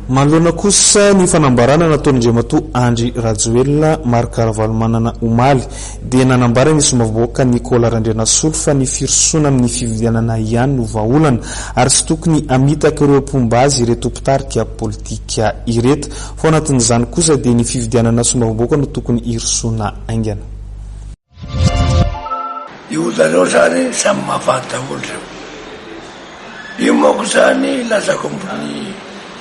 Manoloana kosa ny fanambarana nataon'Andriamatoa Andry Rajoelina Marc-Ravalomanana omaly dia nanambara ny somavaboaka Nicolas Randrianasolo fa ny firosoana amin'ny fividianana ihany no vahaolana ary tsy tokony hamitaka ireo mpomba azy ireto mpitarika politika ireto. Fa anatin'izany kosa dia ny fividianana somavaboaka no tokony hirosoana aingana. Io zareo zany samy mavanta olona io manko zany lazako ambony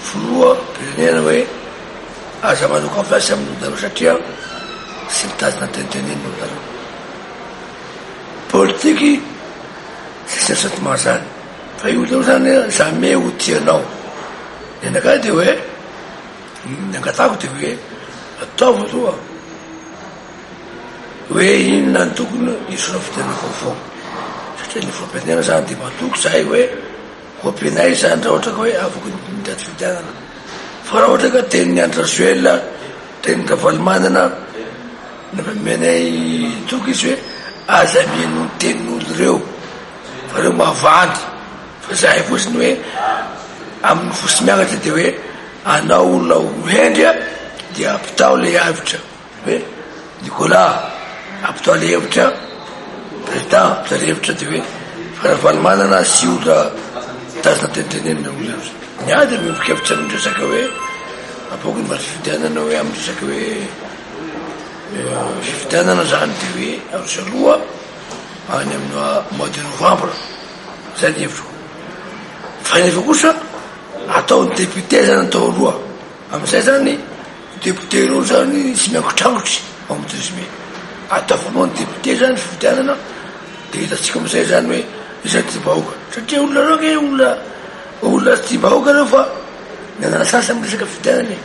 foloa pirenena hoe aza manoka ampiasy amin'ny zareo satria sy mitazona tentenen'olo zareo politiky sy sasety mahazany fa io zareo zany zame ho tianao nenaka dia hoe nangatako dia hoe ataovy aloha hoe inona ny tokony isona fitenako vaovao satria ny filoam-pirenena zany dia matoky zahay hoe hoampianay zany raha ohatra ka hoe afaka mitady fividianana fa raha ohatra ka tenin'ny Andry Rajoelina tenin'ny Ravalomanana nampamenay toky izy hoe aza mihaino ny tenin'olo ireo fa reo mahavandy fa zahay fotsiny hoe amin'ny fosy miakatra dia hoe anao olona hendry dia ampitao le avitra hoe Nicolas ampitao le hevitra président ampitao le hevitra dia hoe fa Ravalomanana sy olona tazona tentenenina olona niady mivokevitra amindresaka hoe ampoko ny mba fividianana hoe amindresaka hoe fividianana zany dia hoe aroso aloha any amin'ny mois de novembre zay ny hevitro fa nefa kosa ataon'ny député zany atao aloha amin'izay zany député ireo zany sy miankotrangotry ao amin'ny résumé atao voalohany député zany fividianana dia hitatsika amin'izay zany hoe izay tia bahoaka satria olona reo ke olona tia bahoaka reo fa nanana sasy amin'ny resaka fividianana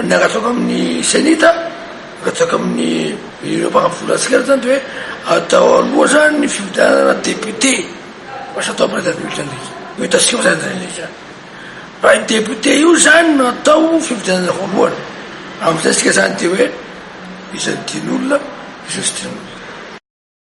nangatsoaka amin'ny senita nangatsoaka amin'ny ireo mpakafolatsika zany dia hoe atao aloha zany ny fividianana député fa sy atao président de zany ho hitasika zany zany le zany fa ny député io zany natao fividianana voalohany amin'izay sika zany dia hoe izany tian'olona izay sy tian'olona